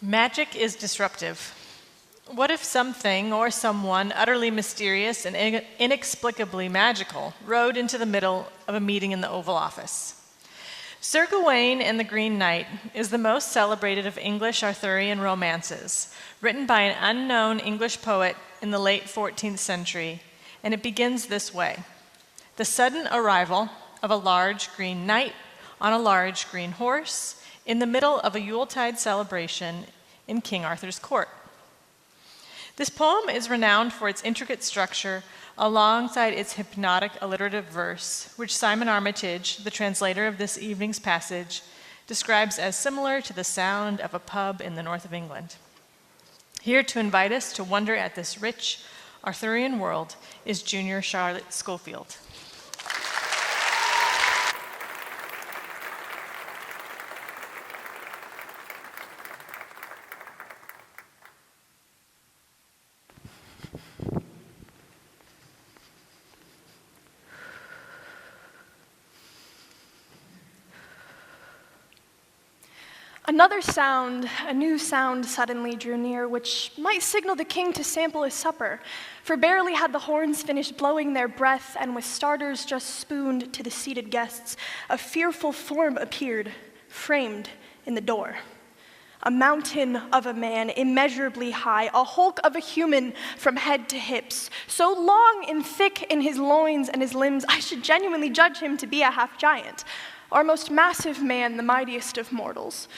Magic is disruptive. What if something or someone utterly mysterious and inexplicably magical rode into the middle of a meeting in the Oval Office? Sir Gawain and the Green Knight is the most celebrated of English Arthurian romances, written by an unknown English poet in the late 14th century, and it begins this way. The sudden arrival of a large green knight on a large green horse in the middle of a Yuletide celebration in King Arthur's court. This poem is renowned for its intricate structure alongside its hypnotic alliterative verse, which Simon Armitage, the translator of this evening's passage, describes as similar to the sound of a pub in the north of England. Here to invite us to wonder at this rich Arthurian world is Junior Charlotte Schofield. Another sound, a new sound suddenly drew near, which might signal the king to sample his supper. For barely had the horns finished blowing their breath, and with starters just spooned to the seated guests, a fearful form appeared, framed in the door. A mountain of a man, immeasurably high, a hulk of a human from head to hips, so long and thick in his loins and his limbs, I should genuinely judge him to be a half-giant. Our most massive man, the mightiest of mortals.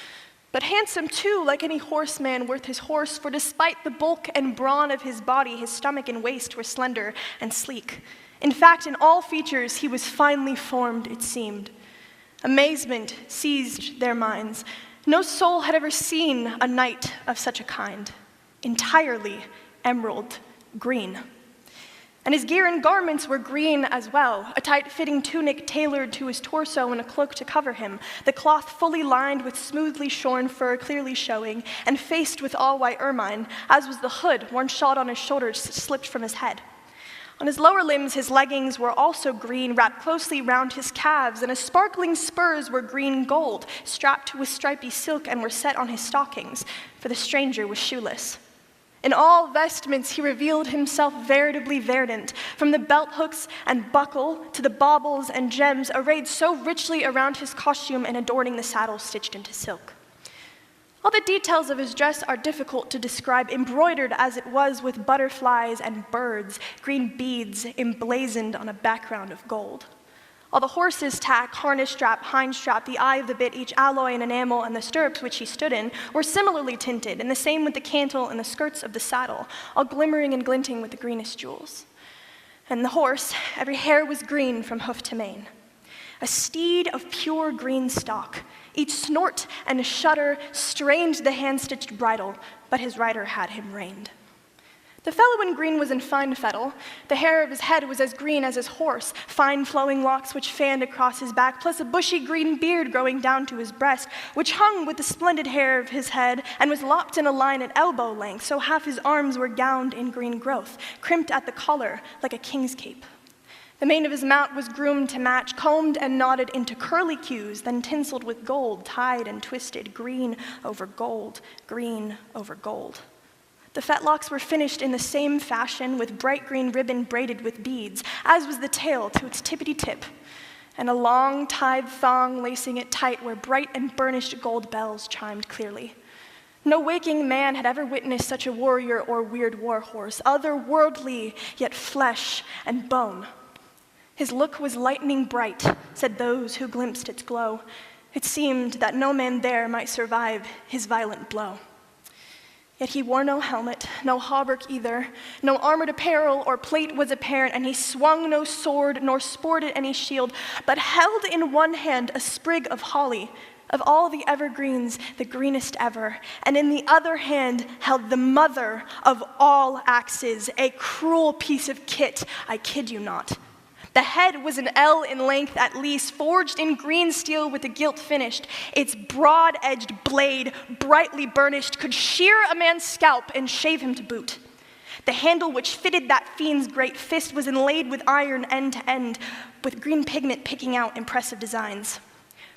But handsome too, like any horseman worth his horse, for despite the bulk and brawn of his body, his stomach and waist were slender and sleek. In fact, in all features, he was finely formed, it seemed. Amazement seized their minds. No soul had ever seen a knight of such a kind, entirely emerald green. And his gear and garments were green as well, a tight-fitting tunic tailored to his torso and a cloak to cover him, the cloth fully lined with smoothly shorn fur clearly showing, and faced with all-white ermine, as was the hood, worn shot on his shoulders, slipped from his head. On his lower limbs, his leggings were also green, wrapped closely round his calves, and his sparkling spurs were green gold, strapped with stripy silk and were set on his stockings, for the stranger was shoeless. In all vestments, he revealed himself veritably verdant, from the belt hooks and buckle to the baubles and gems arrayed so richly around his costume and adorning the saddle stitched into silk. All the details of his dress are difficult to describe, embroidered as it was with butterflies and birds, green beads emblazoned on a background of gold. All the horse's tack, harness strap, hind strap, the eye of the bit, each alloy and enamel, and the stirrups which he stood in, were similarly tinted, and the same with the cantle and the skirts of the saddle, all glimmering and glinting with the greenest jewels. And the horse, every hair was green from hoof to mane. A steed of pure green stock, each snort and shudder strained the hand-stitched bridle, but his rider had him reined. The fellow in green was in fine fettle. The hair of his head was as green as his horse, fine flowing locks which fanned across his back, plus a bushy green beard growing down to his breast, which hung with the splendid hair of his head and was lopped in a line at elbow length, so half his arms were gowned in green growth, crimped at the collar like a king's cape. The mane of his mount was groomed to match, combed and knotted into curly queues, then tinseled with gold, tied and twisted, green over gold, green over gold. The fetlocks were finished in the same fashion, with bright green ribbon braided with beads, as was the tail to its tippity-tip, and a long tied thong lacing it tight where bright and burnished gold bells chimed clearly. No waking man had ever witnessed such a warrior or weird war horse, otherworldly, yet flesh and bone. His look was lightning bright, said those who glimpsed its glow. It seemed that no man there might survive his violent blow. Yet he wore no helmet, no hauberk either, no armored apparel or plate was apparent, and he swung no sword nor sported any shield, but held in one hand a sprig of holly, of all the evergreens the greenest ever, and in the other hand held the mother of all axes, a cruel piece of kit, I kid you not. The head was an ell in length at least, forged in green steel with a gilt finish. Its broad-edged blade, brightly burnished, could shear a man's scalp and shave him to boot. The handle which fitted that fiend's great fist was inlaid with iron end to end, with green pigment picking out impressive designs.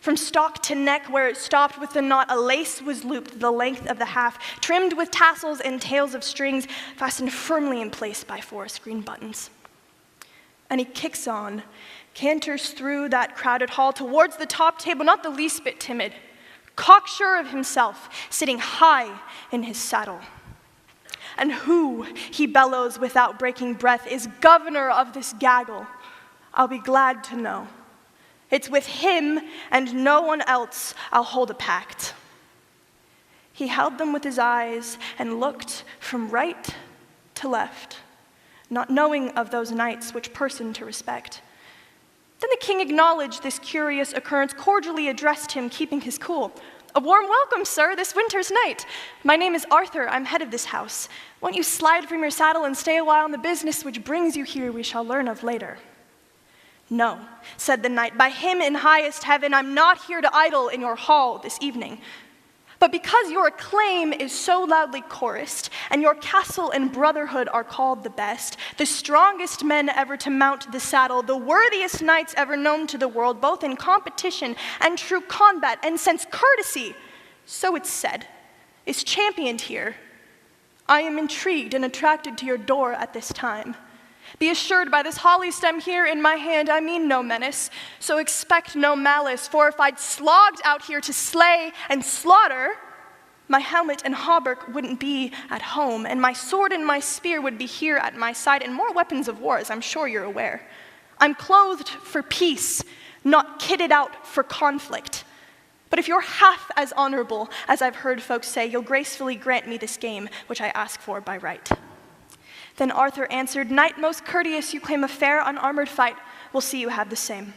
From stock to neck where it stopped with the knot, a lace was looped the length of the half, trimmed with tassels and tails of strings, fastened firmly in place by forest green buttons. And he kicks on, canters through that crowded hall towards the top table, not the least bit timid, cocksure of himself, sitting high in his saddle. And who, he bellows without breaking breath, is governor of this gaggle? I'll be glad to know. It's with him and no one else I'll hold a pact. He held them with his eyes and looked from right to left, not knowing of those knights which person to respect. Then the king acknowledged this curious occurrence, cordially addressed him, keeping his cool. "A warm welcome, sir, this winter's night. My name is Arthur, I'm head of this house. Won't you slide from your saddle and stay a while on the business which brings you here we shall learn of later." "No," said the knight, "by him in highest heaven, I'm not here to idle in your hall this evening. But because your acclaim is so loudly chorused, and your castle and brotherhood are called the best, the strongest men ever to mount the saddle, the worthiest knights ever known to the world, both in competition and true combat, and since courtesy, so it's said, is championed here, I am intrigued and attracted to your door at this time. Be assured by this holly stem here in my hand, I mean no menace, so expect no malice, for if I'd slogged out here to slay and slaughter, my helmet and hauberk wouldn't be at home, and my sword and my spear would be here at my side, and more weapons of war, as I'm sure you're aware. I'm clothed for peace, not kitted out for conflict. But if you're half as honorable as I've heard folks say, you'll gracefully grant me this game, which I ask for by right." Then Arthur answered, "Knight most courteous, you claim a fair, unarmored fight. We'll see you have the same.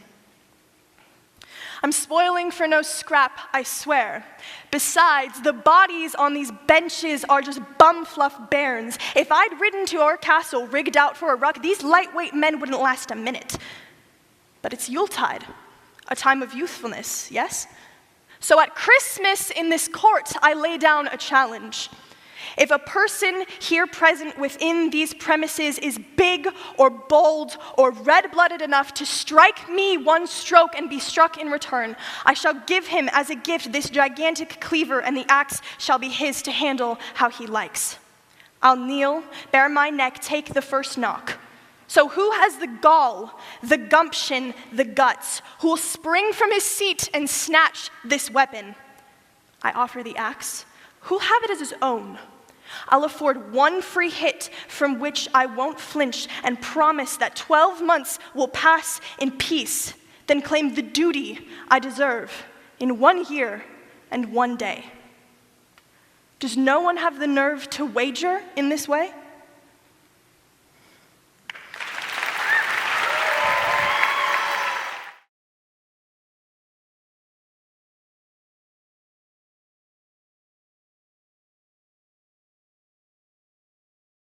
I'm spoiling for no scrap, I swear. Besides, the bodies on these benches are just bum-fluff bairns. If I'd ridden to our castle rigged out for a ruck, these lightweight men wouldn't last a minute. But it's Yuletide, a time of youthfulness, yes? So at Christmas in this court, I lay down a challenge. If a person here present within these premises is big or bold or red-blooded enough to strike me one stroke and be struck in return, I shall give him as a gift this gigantic cleaver, and the axe shall be his to handle how he likes. I'll kneel, bare my neck, take the first knock. So who has the gall, the gumption, the guts, who will spring from his seat and snatch this weapon? I offer the axe. Who'll have it as his own? I'll afford one free hit from which I won't flinch and promise that 12 months will pass in peace, then claim the duty I deserve in 1 year and 1 day. Does no one have the nerve to wager in this way?